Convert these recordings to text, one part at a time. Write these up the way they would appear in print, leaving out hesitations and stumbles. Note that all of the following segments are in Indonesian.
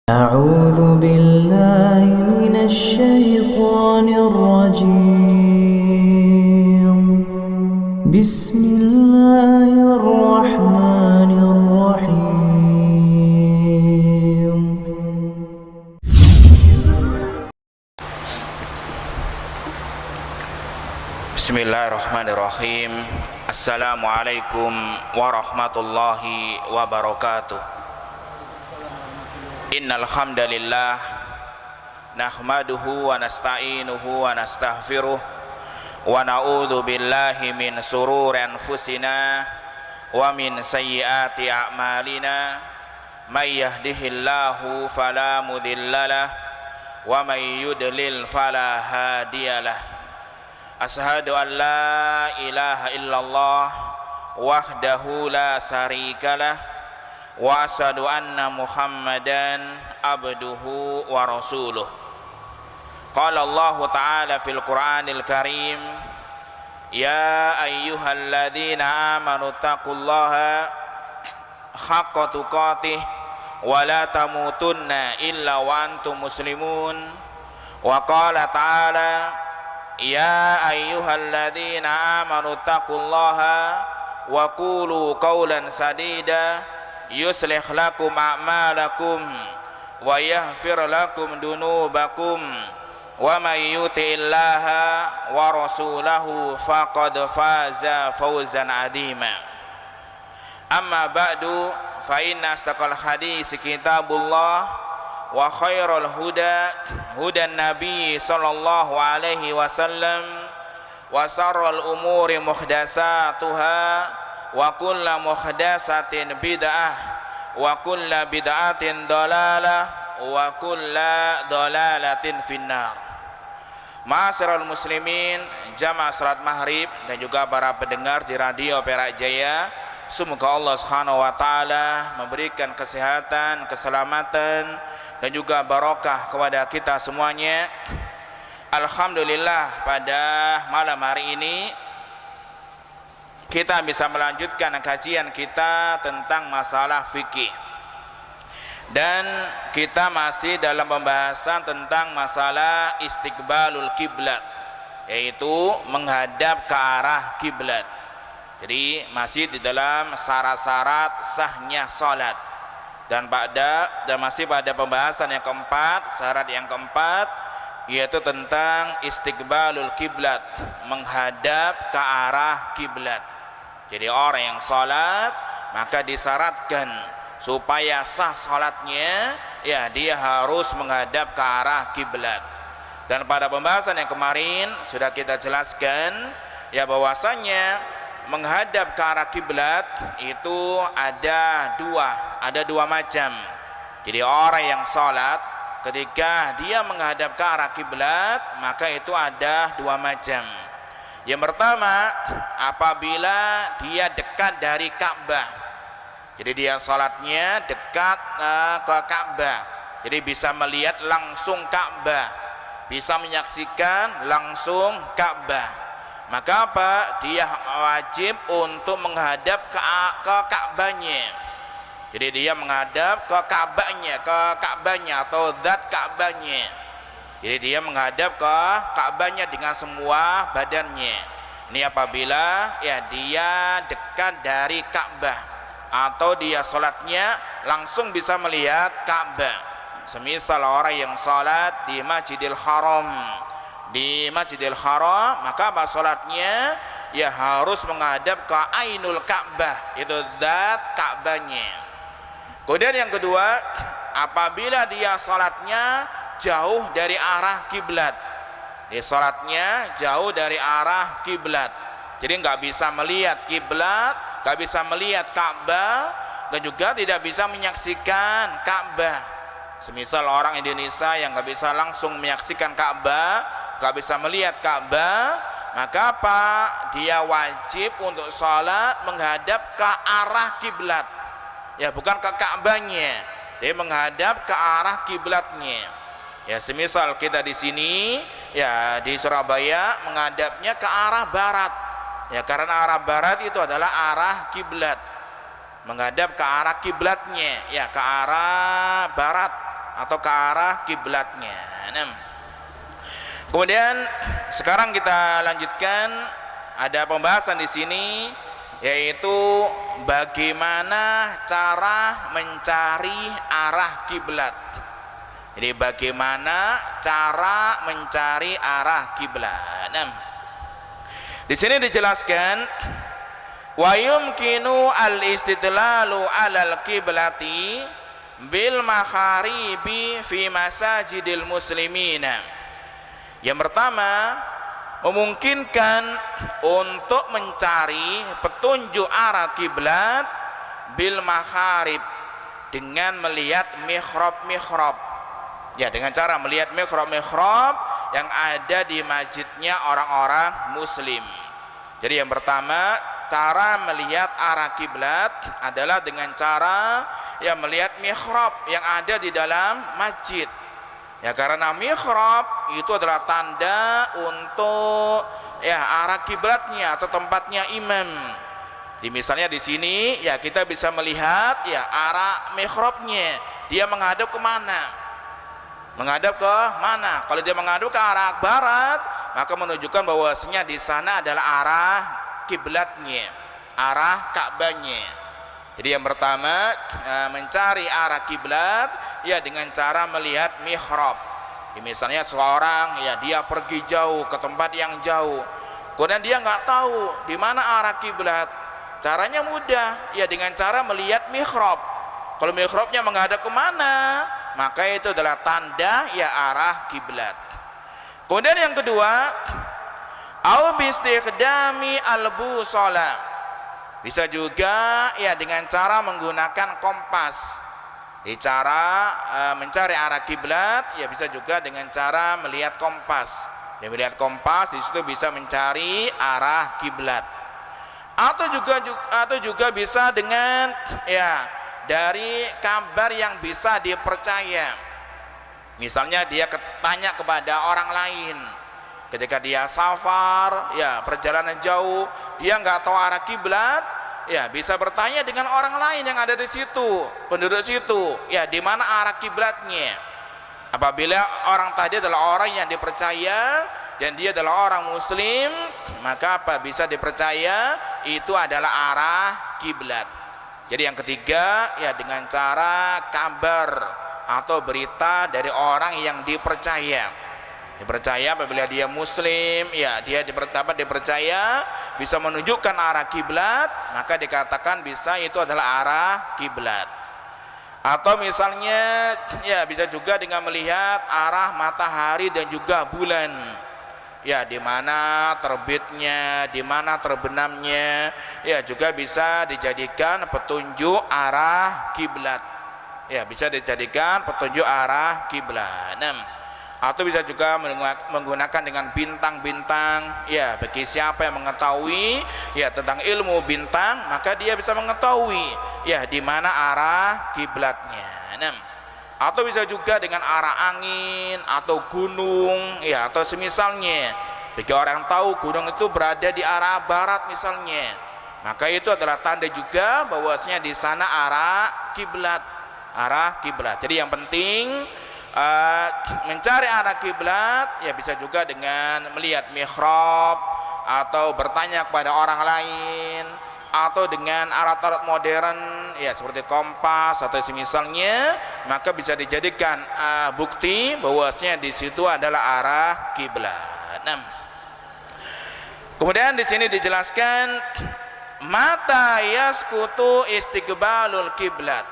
أعوذ بالله من الشيطان الرجيم بسم الله الرحمن الرحيم Bismillahirrahmanirrahim. Assalamualaikum warahmatullahi wabarakatuh. Innal hamdalillah nahmaduhu wa nasta'inuhu wa nastaghfiruh wa na'udzu billahi min sururi anfusina wa min sayyiati a'malina may yahdihillahu fala mudhillalah wa may yudlil fala hadiyalah. Ashhadu an la ilaha illallah wahdahu la syarikalah wa asyhadu anna Muhammadan abduhu wa rasuluh. Qala Allah ta'ala fil Qur'anil Karim, ya ayyuhalladzina amanu taqullaha haqqa tuqatih wa la tamutunna illa wa antum muslimun. Wa qala ta'ala, ya ayyuhalladzina amanu taqullaha wa qulu qawlan sadida yuslih lakum a'malakum wa yaghfir lakum dunubakum wa may yuti'illaha wa rasulahu faqad faza fawzan 'azima. Amma ba'du, fa inna astaqal hadits kitabullah wa khairul huda hudan nabiy sallallahu alaihi wasallam wa syarrul umuri muhdatsatuha wa kullu muhdatsatin bid'ah wa kullu bid'atin dhalalah wa kullu dhalalatin finnar. Ma'asyiral muslimin, jamaah salat maghrib dan juga para pendengar di radio Perak Jaya, semoga Allah Subhanahu wa taala memberikan kesehatan, keselamatan dan juga barokah kepada kita semuanya. Alhamdulillah, pada malam hari ini kita bisa melanjutkan kajian kita tentang masalah fikih, dan kita masih dalam pembahasan tentang masalah istiqbalul kiblat, yaitu menghadap ke arah kiblat. Jadi masih di dalam syarat-syarat sahnya salat, dan masih pada pembahasan yang keempat, syarat yang keempat, yaitu tentang istiqbalul kiblat, menghadap ke arah kiblat. Jadi orang yang salat maka disyaratkan supaya sah salatnya, ya dia harus menghadap ke arah kiblat. Dan pada pembahasan yang kemarin sudah kita jelaskan ya bahwasanya menghadap ke arah kiblat itu ada dua macam. Jadi orang yang salat ketika dia menghadap ke arah kiblat maka itu ada dua macam. Yang pertama, apabila dia dekat dari Ka'bah. Jadi dia salatnya dekat ke Ka'bah. Jadi bisa melihat langsung Ka'bah, bisa menyaksikan langsung Ka'bah. Maka apa? Dia wajib untuk menghadap ke Ka'bahnya. Jadi dia menghadap ke Ka'bahnya atau zat Ka'bahnya. Jadi dia menghadap ke Ka'bahnya dengan semua badannya. Ini apabila ya dia dekat dari Ka'bah atau dia salatnya langsung bisa melihat Ka'bah. Semisal orang yang salat di Masjidil Haram, maka apa salatnya ya harus menghadap ke Ainul Ka'bah, itu zat Ka'bahnya. Kemudian yang kedua, apabila dia salatnya jauh dari arah kiblat, dia salatnya jauh dari arah kiblat, jadi nggak bisa melihat kiblat, nggak bisa melihat Ka'bah, dan juga tidak bisa menyaksikan Ka'bah. Semisal orang Indonesia yang nggak bisa langsung menyaksikan Ka'bah, nggak bisa melihat Ka'bah, maka apa? Dia wajib untuk salat menghadap ke arah kiblat, ya bukan ke Ka'bahnya, dia menghadap ke arah kiblatnya. Ya semisal kita di sini ya di Surabaya menghadapnya ke arah barat, ya karena arah barat itu adalah arah kiblat. menghadap ke arah kiblatnya, ya ke arah barat. atau ke arah kiblatnya. Kemudian sekarang kita lanjutkan, ada pembahasan di sini yaitu bagaimana cara mencari arah kiblat. Jadi bagaimana cara mencari arah kiblat. Di sini dijelaskan wa yumkinu al-istidlalu 'alal kiblati bil makharibi fi masajidil muslimina. Yang pertama, memungkinkan untuk mencari petunjuk arah kiblat bil makharib, dengan melihat mihrab-mihrab. Ya, dengan cara melihat mihrab-mihrab yang ada di masjidnya orang-orang muslim. Jadi yang pertama, cara melihat arah kiblat adalah dengan cara melihat mihrab yang ada di dalam masjid. Ya, karena mihrab itu adalah tanda untuk arah kiblatnya atau tempatnya imam. Misalnya di sini kita bisa melihat arah mihrabnya, dia menghadap ke mana? Menghadap ke mana? Kalau dia menghadap ke arah barat, maka menunjukkan bahwasanya di sana adalah arah kiblatnya, arah Ka'bahnya. Jadi yang pertama, mencari arah kiblat dengan cara melihat mihrab. Misalnya seorang dia pergi jauh ke tempat yang jauh, kemudian dia nggak tahu di mana arah kiblat. Caranya mudah, dengan cara melihat mihrab. Kalau mihrabnya menghadap ke mana, maka itu adalah tanda arah kiblat. Kemudian yang kedua, au bistikhdami al-busala. Bisa juga dengan cara menggunakan kompas. Di cara mencari arah kiblat bisa juga dengan cara melihat kompas. Melihat kompas di situ bisa mencari arah kiblat. Atau juga bisa dengan dari kabar yang bisa dipercaya. Misalnya dia tanya kepada orang lain ketika dia safar, perjalanan jauh, dia nggak tahu arah kiblat, bisa bertanya dengan orang lain yang ada di situ, penduduk situ, di mana arah kiblatnya. Apabila orang tadi adalah orang yang dipercaya dan dia adalah orang muslim, maka bisa dipercaya itu adalah arah kiblat. Jadi yang ketiga dengan cara kabar atau berita dari orang yang dipercaya. Dipercaya apabila dia muslim, dia dipercaya bisa menunjukkan arah kiblat, maka dikatakan bisa itu adalah arah kiblat. Atau misalnya bisa juga dengan melihat arah matahari dan juga bulan. Di mana terbitnya, di mana terbenamnya, juga bisa dijadikan petunjuk arah kiblat. Bisa dijadikan petunjuk arah kiblat. Atau bisa juga menggunakan dengan bintang-bintang. Bagi siapa yang mengetahui tentang ilmu bintang, maka dia bisa mengetahui di mana arah kiblatnya. Atau bisa juga dengan arah angin atau gunung atau semisalnya. Bagi orang yang tahu gunung itu berada di arah barat misalnya, maka itu adalah tanda juga bahwasanya di sana arah kiblat. Jadi yang penting mencari arah kiblat bisa juga dengan melihat mihrab atau bertanya kepada orang lain, atau dengan alat-alat modern seperti kompas atau semisalnya, maka bisa dijadikan bukti bahwasanya di situ adalah arah kiblat. Kemudian di sini dijelaskan mata yaskutu istiqbalul kiblat.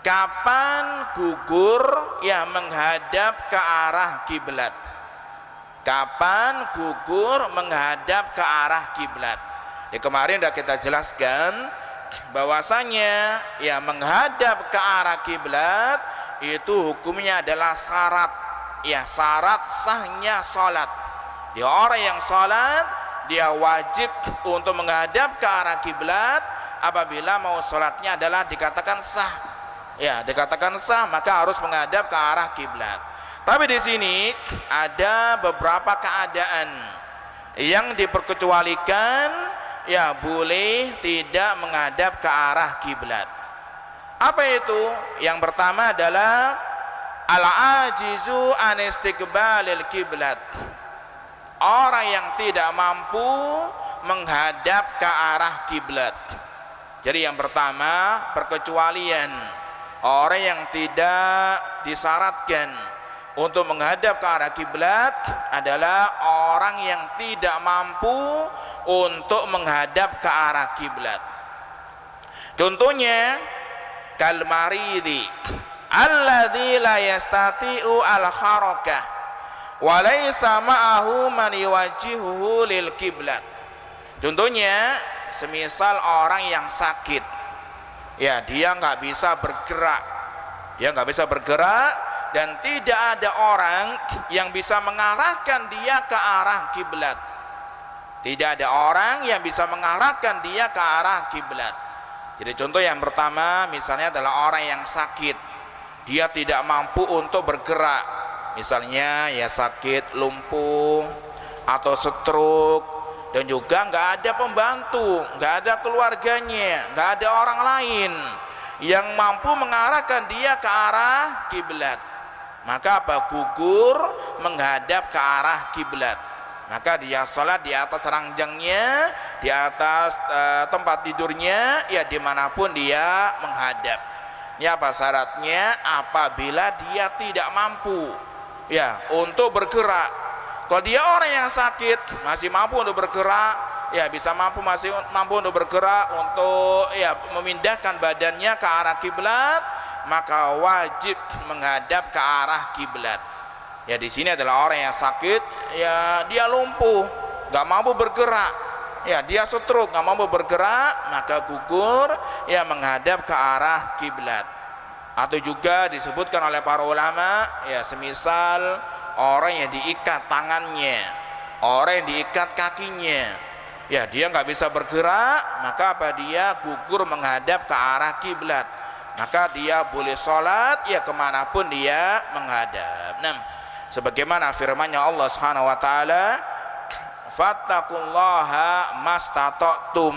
Kapan gugur menghadap ke arah kiblat? Kapan gugur menghadap ke arah kiblat? Kemarin sudah kita jelaskan bahwasanya menghadap ke arah kiblat itu hukumnya adalah syarat, syarat sahnya salat. Orang yang salat dia wajib untuk menghadap ke arah kiblat apabila mau salatnya adalah dikatakan sah. Dikatakan sah, maka harus menghadap ke arah kiblat. Tapi di sini ada beberapa keadaan yang diperkecualikan, boleh tidak menghadap ke arah kiblat. Apa itu? Yang pertama adalah al-ajizu an istiqbalil kiblat, orang yang tidak mampu menghadap ke arah kiblat. Jadi yang pertama, perkecualian, orang yang tidak disyaratkan untuk menghadap ke arah kiblat adalah orang yang tidak mampu untuk menghadap ke arah kiblat. Contohnya kal maridi alladzi la yastati'u al harakah wa laysa ma'ahu man yuwajjihuhu lil kiblat. Contohnya semisal orang yang sakit, ya dia nggak bisa bergerak, dan tidak ada orang yang bisa mengarahkan dia ke arah kiblat. Tidak ada orang yang bisa mengarahkan dia ke arah kiblat. Jadi contoh yang pertama misalnya adalah orang yang sakit, dia tidak mampu untuk bergerak, misalnya ya sakit lumpuh atau stroke, dan juga nggak ada pembantu, nggak ada keluarganya, nggak ada orang lain yang mampu mengarahkan dia ke arah kiblat. Maka apa? Gugur menghadap ke arah kiblat. Maka dia sholat di atas ranjangnya, di atas tempat tidurnya, ya dimanapun dia menghadap. Ini apa syaratnya? Apabila dia tidak mampu ya untuk bergerak. Kalau dia orang yang sakit masih mampu untuk bergerak, ya masih mampu untuk bergerak untuk ya memindahkan badannya ke arah kiblat, maka wajib menghadap ke arah kiblat. Ya di sini adalah orang yang sakit, ya dia lumpuh, nggak mampu bergerak, ya dia stroke, nggak mampu bergerak, maka gugur ya menghadap ke arah kiblat. Atau juga disebutkan oleh para ulama, ya semisal orang yang diikat tangannya, orang yang diikat kakinya, ya dia nggak bisa bergerak, maka apa? Dia gugur menghadap ke arah kiblat, maka dia boleh sholat ya kemanapun dia menghadap. Nah, sebagaimana firman-Nya Allah Subhanahu wa taala, fattaqullaha mastata'tum,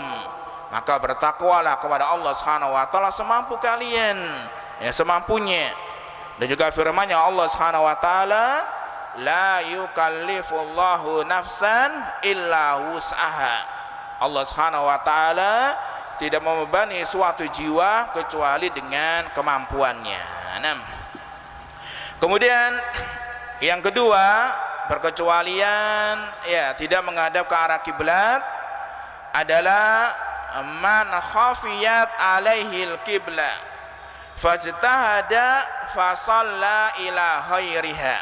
maka bertakwalah kepada Allah Subhanahu wa taala semampu kalian, ya semampunya. Dan juga firman-Nya Allah Subhanahu wa taala, la yukallifullahu nafsan illa wus'aha. Allah Subhanahu wa taala tidak membebani suatu jiwa kecuali dengan kemampuannya. Nah, kemudian yang kedua, perkecualian ya tidak menghadap ke arah kiblat adalah man khafiyat alaihil kiblat fajtahada fasalla ila ghairiha.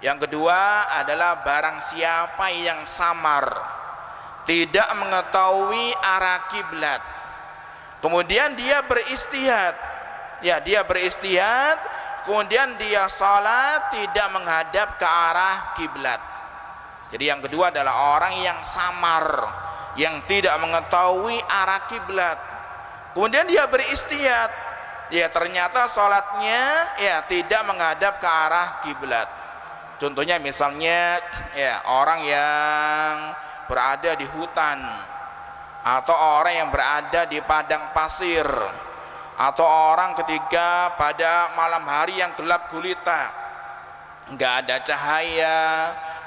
Yang kedua adalah barang siapa yang samar, tidak mengetahui arah kiblat, kemudian dia beristihad, ya dia beristihad, kemudian dia sholat tidak menghadap ke arah kiblat. Jadi yang kedua adalah orang yang samar, yang tidak mengetahui arah kiblat, kemudian dia beristihad, ya ternyata sholatnya ya tidak menghadap ke arah kiblat. Contohnya misalnya ya orang yang berada di hutan, atau orang yang berada di padang pasir, atau orang ketika pada malam hari yang gelap gulita, nggak ada cahaya,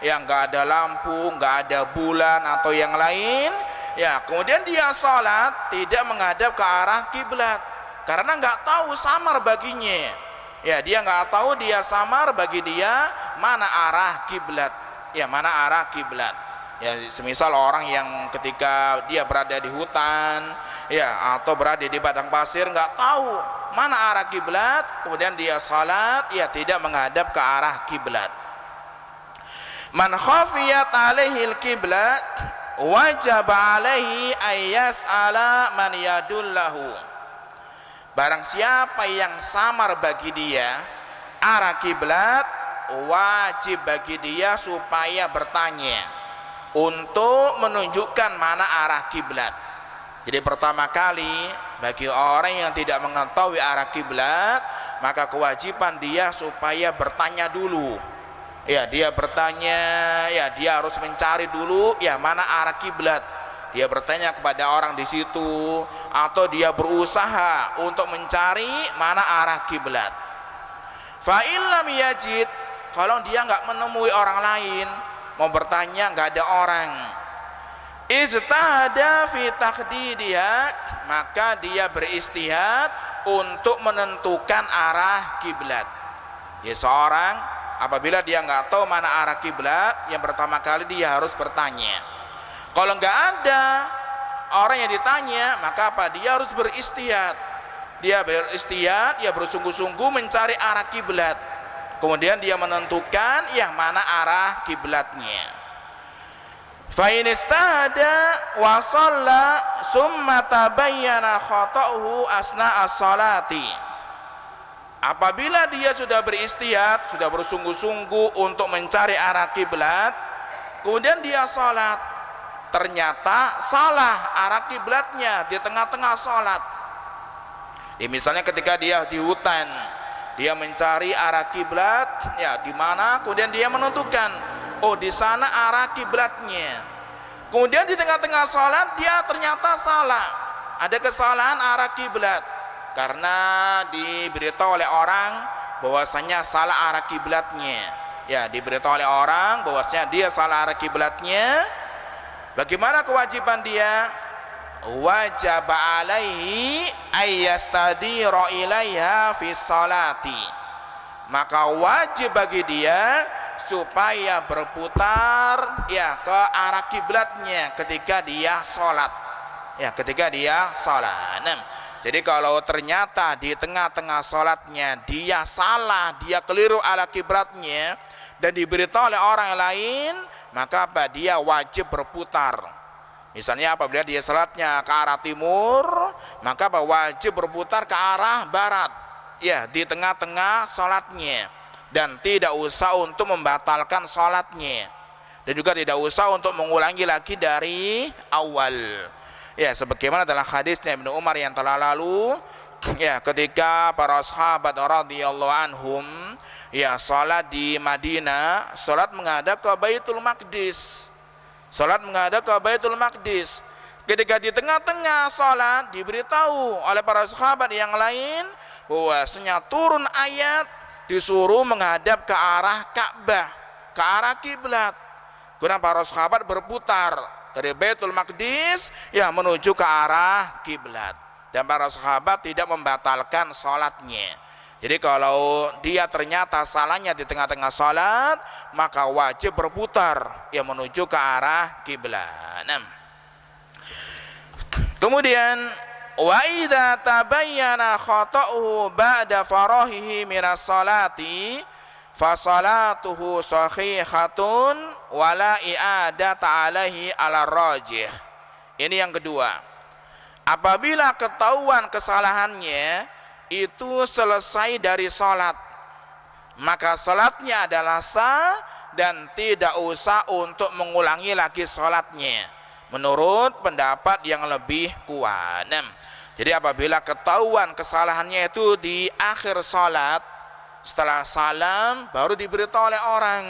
yang nggak ada lampu, nggak ada bulan atau yang lain, ya kemudian dia sholat tidak menghadap ke arah kiblat karena nggak tahu, samar baginya, ya dia nggak tahu, dia samar bagi dia mana arah kiblat, ya mana arah kiblat. Ya semisal orang yang ketika dia berada di hutan, ya atau berada di padang pasir, nggak tahu mana arah kiblat, kemudian dia salat ya tidak menghadap ke arah kiblat. Man khafiyat alaihil kiblat wajib alaihi ayyas'ala man yadullahu. Barang siapa yang samar bagi dia arah kiblat, wajib bagi dia supaya bertanya untuk menunjukkan mana arah kiblat. Jadi pertama kali bagi orang yang tidak mengetahui arah kiblat, maka kewajiban dia supaya bertanya dulu. Ya, dia bertanya, ya dia harus mencari dulu ya mana arah kiblat. Dia bertanya kepada orang di situ, atau dia berusaha untuk mencari mana arah kiblat. Fa illam yajid, kalau dia nggak menemui orang lain, mau bertanya nggak ada orang, istihada fi takhdidiha, maka dia beristihad untuk menentukan arah kiblat. Ya, seorang apabila dia nggak tahu mana arah kiblat, yang pertama kali dia harus bertanya. Kalau nggak ada orang yang ditanya, maka apa? Dia harus beristihad. Dia beristihad, dia bersungguh-sungguh mencari arah kiblat. Kemudian dia menentukan yang mana arah kiblatnya. Fa in istahada wa shalla summa tabayyana khata'uhu asna as-salati. Apabila dia sudah beristihad, sudah bersungguh-sungguh untuk mencari arah kiblat, kemudian dia salat, ternyata salah arah kiblatnya di tengah-tengah salat. Ya, misalnya ketika dia di hutan, dia mencari arah kiblat, ya di mana, kemudian dia menentukan, oh di sana arah kiblatnya. Kemudian di tengah-tengah salat dia ternyata salah, ada kesalahan arah kiblat karena diberitahu oleh orang bahwasanya salah arah kiblatnya. Ya, diberitahu oleh orang bahwasanya dia salah arah kiblatnya. Bagaimana kewajiban dia? Wajib alaihi ayyastadira ilaiha fi salati, maka wajib bagi dia supaya berputar ya ke arah kiblatnya ketika dia sholat, ya ketika dia sholat. Jadi kalau ternyata di tengah-tengah sholatnya dia salah, dia keliru arah kiblatnya dan diberitahu oleh orang lain, maka apa? Dia wajib berputar. Misalnya apabila dia salatnya ke arah timur, maka wajib berputar ke arah barat, ya di tengah-tengah salatnya, dan tidak usah untuk membatalkan salatnya, dan juga tidak usah untuk mengulangi lagi dari awal. Ya, sebagaimana dalam hadisnya Ibnu Umar yang telah lalu, ya ketika para sahabat radhiyallahu anhum ya salat di Madinah, salat menghadap ke Baitul Maqdis. Salat menghadap ke Baitul Maqdis. Ketika di tengah-tengah salat diberitahu oleh para sahabat yang lain bahwasanya turun ayat disuruh menghadap ke arah Ka'bah, ke arah kiblat. Kemudian para sahabat berputar dari Baitul Maqdis ya menuju ke arah kiblat. Dan para sahabat tidak membatalkan salatnya. Jadi kalau dia ternyata salahnya di tengah-tengah salat, maka wajib berputar yang menuju ke arah kiblat. Kemudian wa idza tabayyana khata'uhu ba'da farahihi minas salati fa salatuhu sahihatun wa la i'adata alaihi ala rajih. Ini yang kedua. Apabila ketahuan kesalahannya itu selesai dari salat, maka salatnya adalah sah dan tidak usah untuk mengulangi lagi salatnya menurut pendapat yang lebih kuat. Jadi apabila ketahuan kesalahannya itu di akhir salat, setelah salam baru diberitahu oleh orang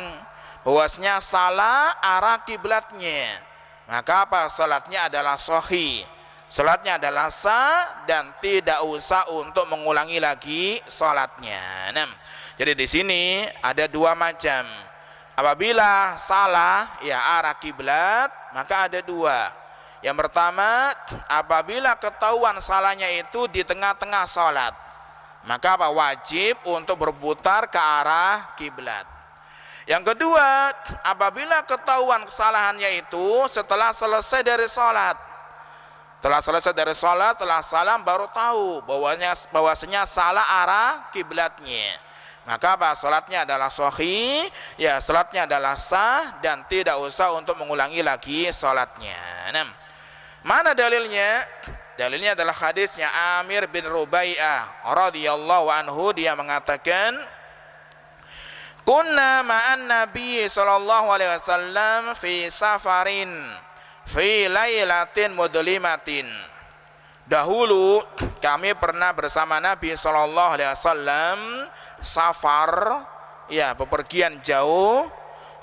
bahwasanya salah arah kiblatnya, maka apa? Salatnya adalah sahih, salatnya adalah sah dan tidak usah untuk mengulangi lagi salatnya. Jadi di sini ada dua macam. Apabila salah ya arah kiblat, maka ada dua. Yang pertama, apabila ketahuan salahnya itu di tengah-tengah salat, maka apa? Wajib untuk berputar ke arah kiblat. Yang kedua, apabila ketahuan kesalahannya itu setelah selesai dari salat, setelah selesai dari salat, setelah salam baru tahu bahwasanya salah arah kiblatnya, maka apa? Salatnya adalah sahih, ya salatnya adalah sah dan tidak usah untuk mengulangi lagi salatnya. Mana dalilnya? Dalilnya adalah hadisnya Amir bin Rubai'ah radhiyallahu anhu, dia mengatakan, kunna ma'an nabi sallallahu alaihi wasallam fi safarin fi lailatin mudlimatin. Dahulu kami pernah bersama Nabi sallallahu alaihi wasallam safar, ya bepergian jauh,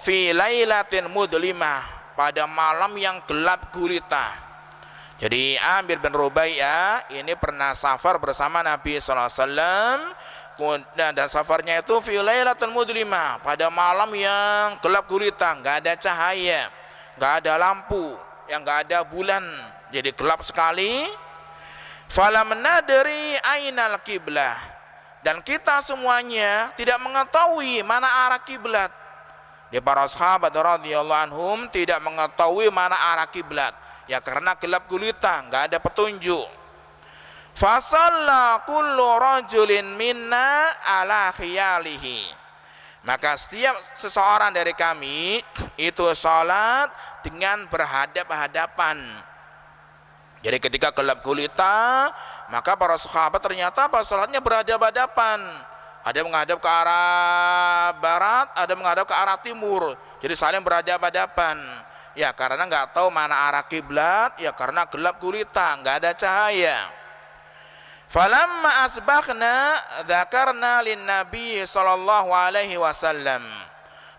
fi lailatin mudlimah, pada malam yang gelap gulita. Jadi Amir bin Rubai'ah ini pernah safar bersama Nabi sallallahu alaihi wasallam, dan safarnya itu fi lailatul mudlimah, pada malam yang gelap gulita, enggak ada cahaya, enggak ada lampu, yang enggak ada bulan, jadi gelap sekali. Falam nadri ainal kiblah, dan kita semuanya tidak mengetahui mana arah kiblat. Di para sahabat radhiyallahu anhum tidak mengetahui mana arah kiblat, ya karena gelap gulita, enggak ada petunjuk. Fasalla kullu rajulin minna ala khiyalihi, maka setiap seseorang dari kami itu salat dengan berhadap-hadapan. Jadi ketika gelap gulita, maka para sahabat ternyata pas salatnya berhadap-hadapan. Ada menghadap ke arah barat, ada menghadap ke arah timur. Jadi saling berhadap-hadapan. Ya karena nggak tahu mana arah kiblat, ya karena gelap gulita, nggak ada cahaya. Falamma asbakhna dzakarna lin nabi sallallahu alaihi wasallam,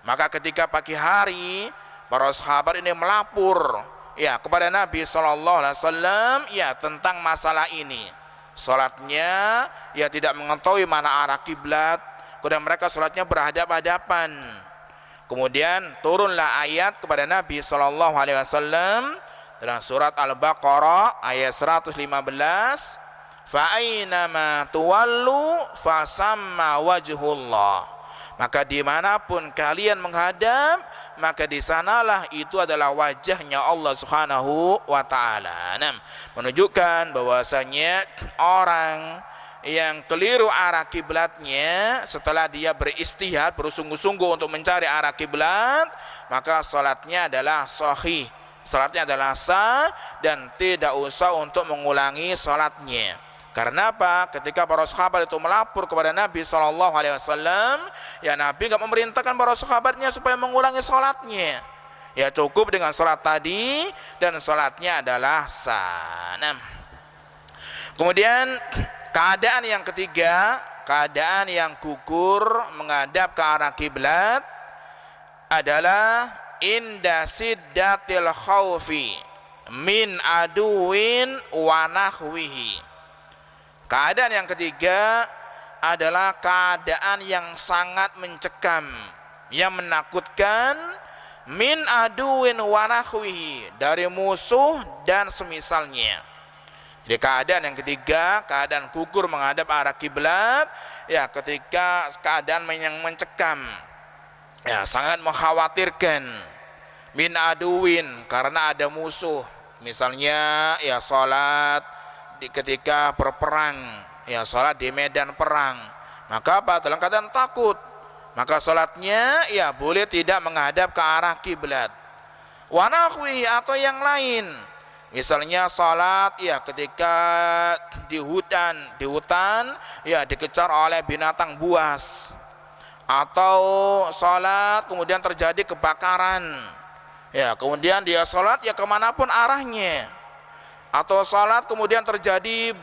maka ketika pagi hari para sahabat ini melapor ya kepada Nabi sallallahu alaihi wasallam ya tentang masalah ini. Salatnya ya tidak mengetahui mana arah kiblat, kemudian mereka salatnya berhadap-hadapan. Kemudian turunlah ayat kepada Nabi sallallahu alaihi wasallam dalam surat Al-Baqarah ayat 115, fa aynama tuwallu fasamma wajhullah, maka dimanapun kalian menghadap, maka di sanalah itu adalah wajahnya Allah Subhanahu wa taala. Nah, menunjukkan bahwasanya orang yang keliru arah kiblatnya setelah dia beristihad, bersungguh-sungguh untuk mencari arah kiblat, maka salatnya adalah sahih, salatnya adalah sah dan tidak usah untuk mengulangi salatnya. Karena apa? Ketika para sahabat itu melapor kepada Nabi SAW, ya Nabi nggak memerintahkan para sahabatnya supaya mengulangi sholatnya. Ya cukup dengan sholat tadi dan sholatnya adalah sah. Kemudian keadaan yang ketiga, keadaan yang gugur menghadap ke arah kiblat adalah inda siddatil khaufi min aduwin wa nahwihi. Keadaan yang ketiga adalah keadaan yang sangat mencekam, yang menakutkan, min aduwin wa nahwihi, dari musuh dan semisalnya. Jadi keadaan yang ketiga, keadaan gugur menghadap arah kiblat, ya ketika keadaan yang mencekam, ya sangat mengkhawatirkan, min aduwin, karena ada musuh, misalnya ya salat ketika berperang, ya salat di medan perang, maka apa? Dalam keadaan takut, maka salatnya ya boleh tidak menghadap ke arah kiblat. Wa nahwi, atau yang lain, misalnya salat ya ketika di hutan ya dikejar oleh binatang buas, atau salat kemudian terjadi kebakaran, ya kemudian dia salat ya kemanapun arahnya, atau salat kemudian terjadi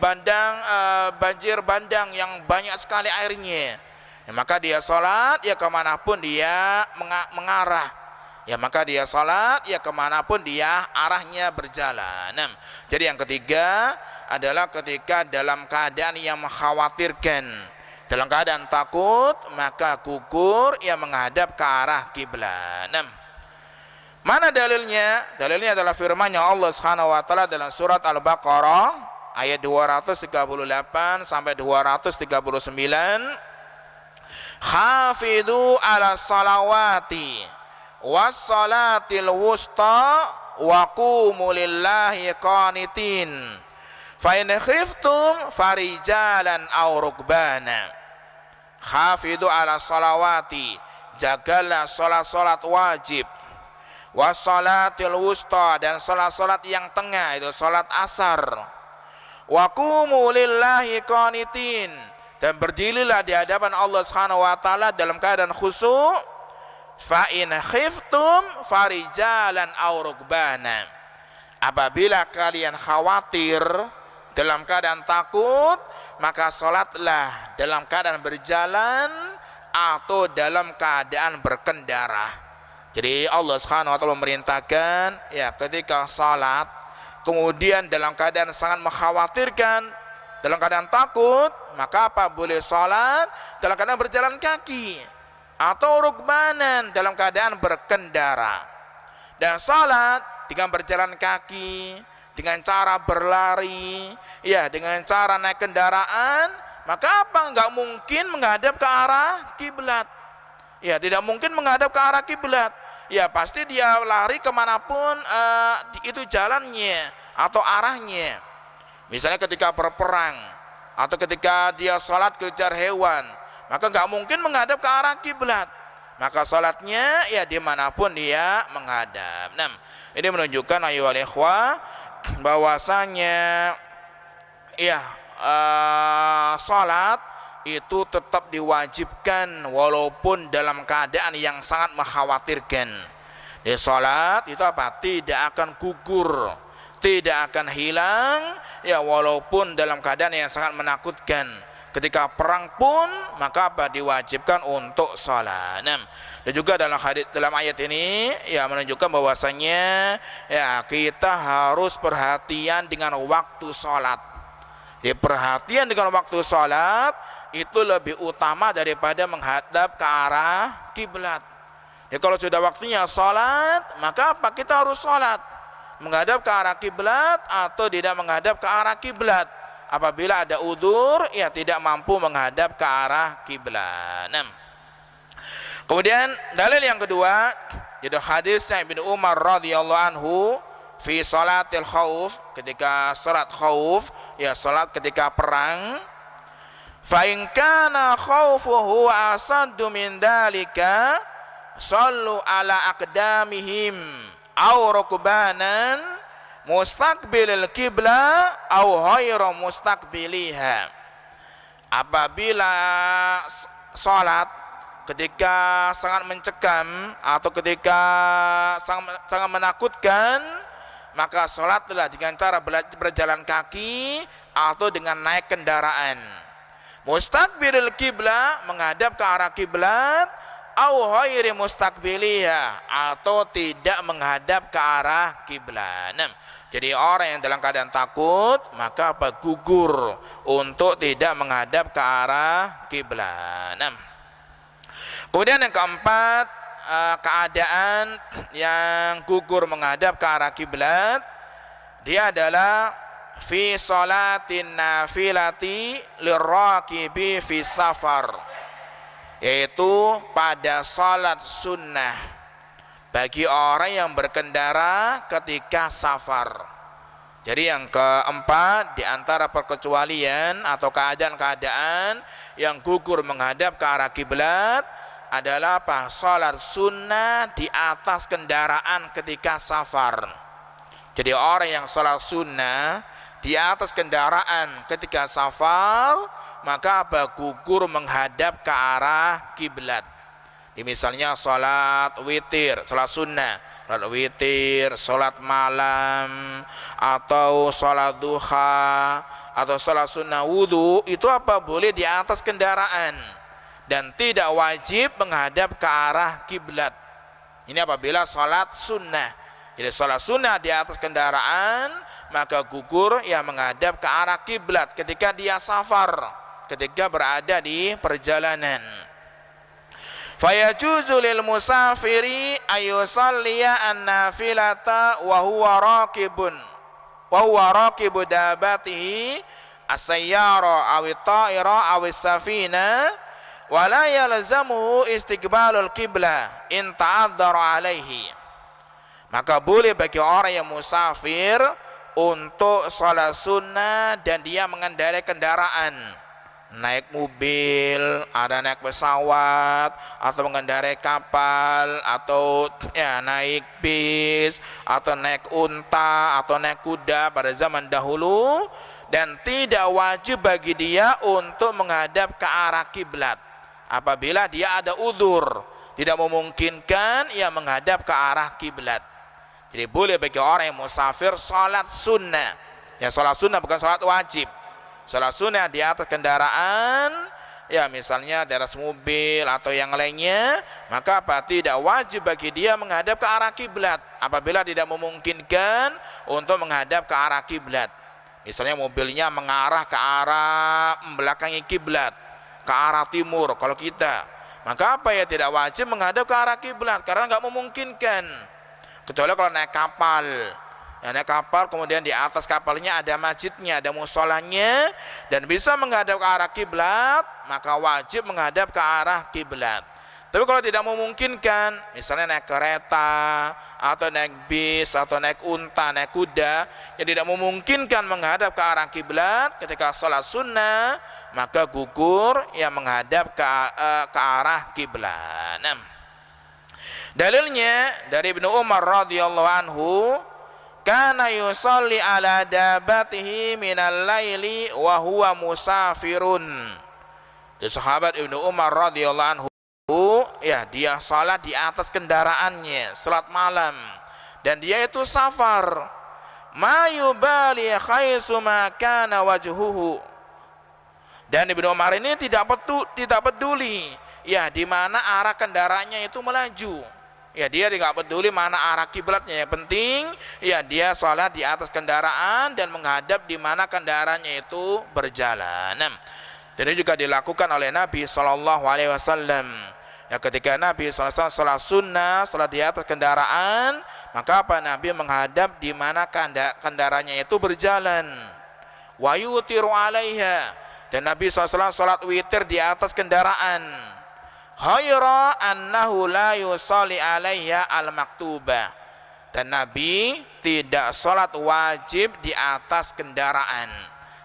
banjir bandang yang banyak sekali airnya, ya, maka dia salat ya kemanapun dia mengarah, ya maka dia salat ya kemanapun dia arahnya berjalan. Jadi yang ketiga adalah ketika dalam keadaan yang mengkhawatirkan, dalam keadaan takut, maka gugur yang menghadap ke arah kiblat. Mana dalilnya? Dalilnya adalah firman-Nya Allah Subhanahu wa taala dalam surat Al-Baqarah ayat 238 sampai 239. Hafidhu 'ala salawati was salatil wusta wa qumu lillahi qanitin. Fa in khiftum farijalan aw rukbana. Hafidhu 'ala salawati, jagalah salat-salat wajib, wassalatil wusta, dan salat-salat yang tengah, itu salat asar, wa qumu lillahi qanitin, dan berdirilah di hadapan Allah Subhanahu wa taala dalam keadaan khusyuk. Fa in khiftum farijalan aw rukbana, apabila kalian khawatir dalam keadaan takut, maka salatlah dalam keadaan berjalan atau dalam keadaan berkendara. Jadi Allah Subhanahu wa taala memerintahkan ya ketika salat kemudian dalam keadaan sangat mengkhawatirkan, dalam keadaan takut, maka apa? Boleh sholat dalam keadaan berjalan kaki, atau rukbanan, dalam keadaan berkendara. Dan sholat dengan berjalan kaki, dengan cara berlari, ya dengan cara naik kendaraan, maka apa? Enggak mungkin menghadap ke arah kiblat. Ya, tidak mungkin menghadap ke arah kiblat. Ya, pasti dia lari kemanapun itu jalannya atau arahnya. Misalnya ketika berperang, atau ketika dia sholat kejar hewan, maka enggak mungkin menghadap ke arah kiblat. Maka sholatnya ya dimanapun dia menghadap. Nah, ini menunjukkan ayyuhal ikhwah bahwasanya ya sholat itu tetap diwajibkan walaupun dalam keadaan yang sangat mengkhawatirkan. Di sholat itu apa? Tidak akan gugur, tidak akan hilang, ya walaupun dalam keadaan yang sangat menakutkan. Ketika perang pun maka apa? Diwajibkan untuk sholat. Nah, dan juga dalam hadis, dalam ayat ini ya menunjukkan bahwasanya ya kita harus perhatian dengan waktu sholat. Perhatian dengan waktu sholat itu lebih utama daripada menghadap ke arah kiblat. Ya kalau sudah waktunya sholat, maka apa? Kita harus sholat menghadap ke arah kiblat atau tidak menghadap ke arah kiblat. Apabila ada udzur, ya tidak mampu menghadap ke arah kiblat. Kemudian dalil yang kedua, yaitu hadis Ibnu Umar radhiyallahu anhu fi salatil khauf, ketika salat khauf, ya salat ketika perang. Fa in kana khaufuhu asaddu min dalika sallu ala aqdamihim aw rukbanan mustaqbilil qibla aw ghairu mustaqbiliha. Apabila salat ketika sangat mencekam atau ketika sangat menakutkan, maka salatlah dengan cara berjalan kaki atau dengan naik kendaraan. Mustaqbilil qibla, menghadap ke arah kiblat, au ghairi mustaqbiliha, atau tidak menghadap ke arah kiblat. Jadi orang yang dalam keadaan takut maka apa? Gugur untuk tidak menghadap ke arah kiblat. Kemudian yang keempat, keadaan yang gugur menghadap ke arah kiblat, dia adalah fi salatin nafilati liraqibi fi safar, yaitu pada salat sunnah bagi orang yang berkendara ketika safar. Jadi yang keempat, di antara perkecualian atau keadaan-keadaan yang gugur menghadap ke arah kiblat adalah apa? Salat sunnah di atas kendaraan ketika safar. Jadi orang yang salat sunnah di atas kendaraan ketika safar, maka apa? Gugur menghadap ke arah kiblat. Misalnya salat witir, salat sunnah, salat witir, salat malam, atau salat duha, atau salat sunnah wudu, itu apa? Boleh di atas kendaraan dan tidak wajib menghadap ke arah kiblat. Ini apabila salat sunnah. Jadi salat sunnah di atas kendaraan, maka gugur ya menghadap ke arah kiblat ketika dia safar, ketika berada di perjalanan. Fayajuzu lil musafiri ayusalliya an-nafilata wa huwa raqibun wa huwa raqibu dabatihi as-sayyara aw at-ta'ira aw as-safina wa la yalzamuhu istiqbalul qiblah in ta'addara alaihi. Maka boleh bagi orang yang musafir untuk salat sunnah dan dia mengendarai kendaraan, naik mobil, ada naik pesawat, atau mengendarai kapal, atau ya naik bis, atau naik unta, atau naik kuda pada zaman dahulu, dan tidak wajib bagi dia untuk menghadap ke arah kiblat apabila dia ada udzur, tidak memungkinkan ia menghadap ke arah kiblat. Jadi boleh bagi orang yang musafir salat sunnah. Ya, salat sunnah bukan salat wajib. Salat sunnah di atas kendaraan, ya misalnya di atas mobil atau yang lainnya, maka apa? Tidak wajib bagi dia menghadap ke arah kiblat apabila tidak memungkinkan untuk menghadap ke arah kiblat. Misalnya mobilnya mengarah ke arah membelakangi kiblat, ke arah timur kalau kita, maka apa ya, tidak wajib menghadap ke arah kiblat karena nggak memungkinkan. Kecuali kalau naik kapal, ya, naik kapal kemudian di atas kapalnya ada masjidnya, ada musholanya dan bisa menghadap ke arah kiblat, maka wajib menghadap ke arah kiblat. Tapi kalau tidak memungkinkan, misalnya naik kereta atau naik bis atau naik unta, naik kuda yang tidak memungkinkan menghadap ke arah kiblat ketika sholat sunnah, maka gugur yang menghadap ke arah kiblat. Nah, dalilnya dari Ibnu Umar radhiyallahu anhu, kana yusalli ala dabatihi minal laili wa huwa musafirun. Dari sahabat Ibnu Umar radhiyallahu anhu, ya, dia salat di atas kendaraannya salat malam dan dia itu safar. Ma yubali khaisu ma kana wajhuhu. Dan Ibnu Umar ini tidak peduli ya di mana arah kendaraannya itu melaju. Ya, dia tidak peduli mana arah kiblatnya, yang penting ya dia salat di atas kendaraan dan menghadap di mana kendaraannya itu berjalan. Dan ini juga dilakukan oleh Nabi SAW. Ya, ketika Nabi SAW salat sunnah, salat di atas kendaraan, maka apa, Nabi menghadap di mana kendaraannya itu berjalan. Wa yutiru alaiha, dan Nabi SAW salat witir di atas kendaraan. Hayra annahu la yusalli alaiha al-maktubah, dan Nabi tidak salat wajib di atas kendaraan.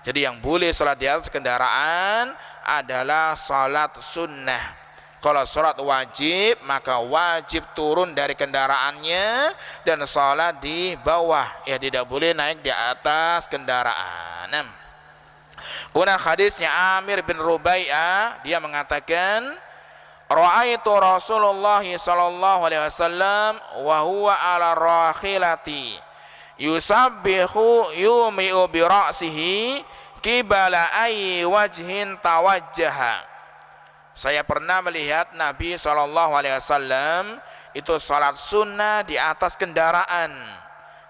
Jadi yang boleh salat di atas kendaraan adalah salat sunnah. Kalau sholat wajib, maka wajib turun dari kendaraannya dan sholat di bawah, ya tidak boleh naik di atas kendaraan. Kemudian hadisnya Amir bin Rubai'ah, dia mengatakan, ra'aitu Rasulullah sallallahu alaihi wasallam wa huwa ala rakhilati yusabbihu yumi'u bi ra'sihi qibala ayyi wajhin tawajjaha. Saya pernah melihat Nabi SAW itu salat sunnah di atas kendaraan,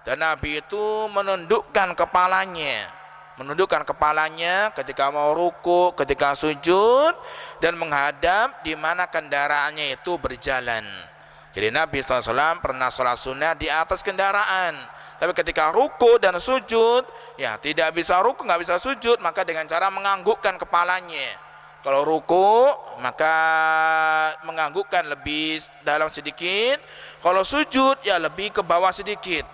dan Nabi itu menundukkan kepalanya ketika mau ruku, ketika sujud, dan menghadap di mana kendaraannya itu berjalan. Jadi Nabi SAW pernah salat sunnah di atas kendaraan, tapi ketika ruku dan sujud, ya tidak bisa ruku, nggak bisa sujud, maka dengan cara menganggukkan kepalanya. Kalau ruku maka menganggukkan lebih dalam sedikit, kalau sujud ya lebih ke bawah sedikit,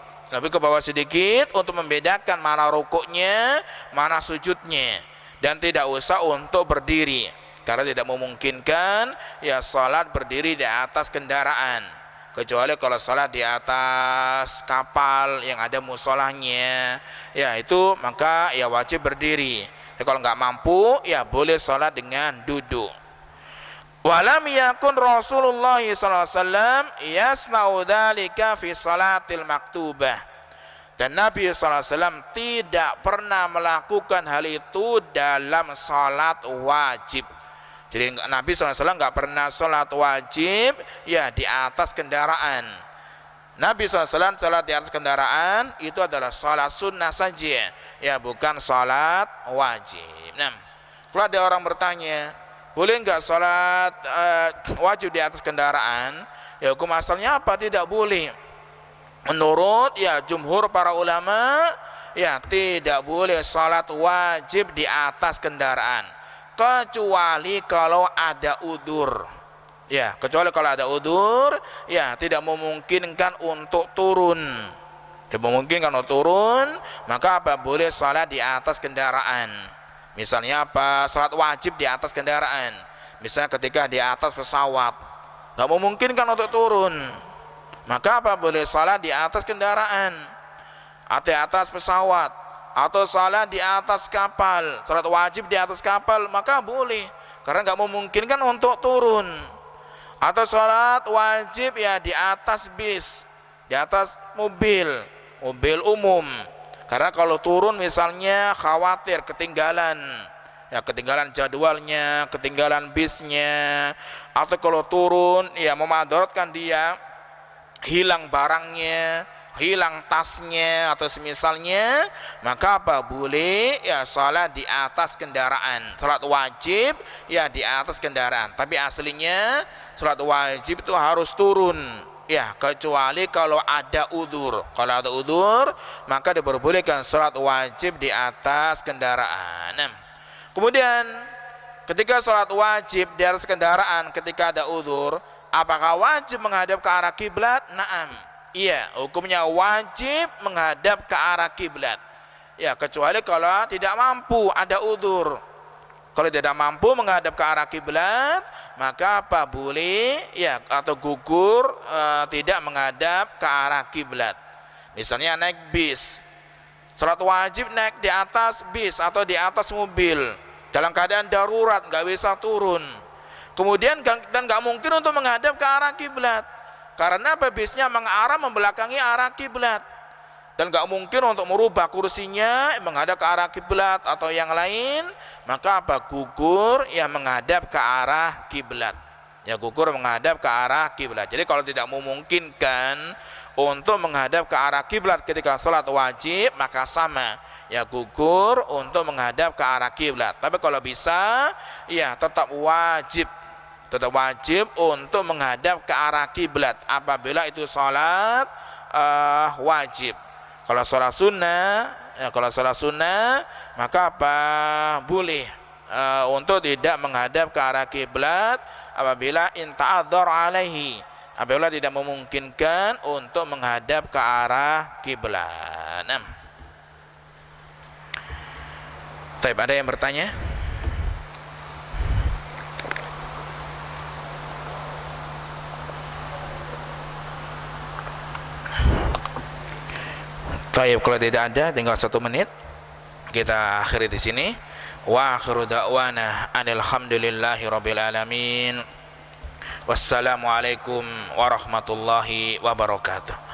untuk membedakan mana rukuknya, mana sujudnya, dan tidak usah untuk berdiri karena tidak memungkinkan ya salat berdiri di atas kendaraan, kecuali kalau salat di atas kapal yang ada musholahnya, ya itu maka ya wajib berdiri. Kalau nggak mampu, ya boleh sholat dengan duduk. Walam yakun Rasulullah SAW yasna'u dzalika fi salatil maktubah. Dan Nabi SAW tidak pernah melakukan hal itu dalam sholat wajib. Jadi Nabi SAW nggak pernah sholat wajib ya di atas kendaraan. Nabi SAW sholat di atas kendaraan itu adalah sholat sunnah saja, ya bukan sholat wajib. Nah, kalau ada orang bertanya, boleh nggak sholat wajib di atas kendaraan? Ya hukum asalnya apa? Tidak boleh. Menurut ya jumhur para ulama, ya tidak boleh sholat wajib di atas kendaraan, kecuali kalau ada udzur. Ya, kecuali kalau ada udzur, ya tidak memungkinkan untuk turun. Tidak memungkinkan untuk turun, maka apa? Boleh salat di atas kendaraan. Misalnya apa? Salat wajib di atas kendaraan. Misalnya ketika di atas pesawat, nggak memungkinkan untuk turun, maka apa? Boleh salat di atas kendaraan, atau di atas pesawat, atau salat di atas kapal. Salat wajib di atas kapal, maka boleh, karena nggak memungkinkan untuk turun. Atau sholat wajib ya di atas bis, di atas mobil umum, karena kalau turun misalnya khawatir ketinggalan, ya ketinggalan jadwalnya, ketinggalan bisnya, atau kalau turun ya memadaratkan dia, hilang barangnya, hilang tasnya atau semisalnya, maka apa? Boleh ya salat di atas kendaraan. Salat wajib ya di atas kendaraan. Tapi aslinya salat wajib itu harus turun. Ya, kecuali kalau ada udzur. Kalau ada udzur, maka diperbolehkan salat wajib di atas kendaraan. Kemudian ketika salat wajib di atas kendaraan ketika ada udzur, apakah wajib menghadap ke arah kiblat? Naam. Iya, hukumnya wajib menghadap ke arah kiblat. Ya, kecuali kalau tidak mampu, ada udzur. Kalau tidak mampu menghadap ke arah kiblat, maka apa? Boleh ya atau gugur tidak menghadap ke arah kiblat. Misalnya naik bis. Salat wajib naik di atas bis atau di atas mobil dalam keadaan darurat, nggak bisa turun. Kemudian dan nggak mungkin untuk menghadap ke arah kiblat karena bisnya mengarah membelakangi arah kiblat, dan nggak mungkin untuk merubah kursinya menghadap ke arah kiblat atau yang lain, maka apa? Gugur ya menghadap ke arah kiblat. Ya, gugur menghadap ke arah kiblat. Jadi kalau tidak memungkinkan untuk menghadap ke arah kiblat ketika salat wajib, maka sama ya gugur untuk menghadap ke arah kiblat. Tapi kalau bisa ya tetap wajib untuk menghadap ke arah kiblat apabila itu salat wajib. Kalau salat sunnah, maka apa? Boleh untuk tidak menghadap ke arah kiblat apabila inta'adzar alaihi, apabila tidak memungkinkan untuk menghadap ke arah kiblat. Baik, ada yang bertanya? Baik, kalau tidak ada, tinggal 1 menit. Kita akhiri di sini. Wa akhiru da'wana alhamdulillahi rabbil alamin. Wassalamualaikum warahmatullahi wabarakatuh.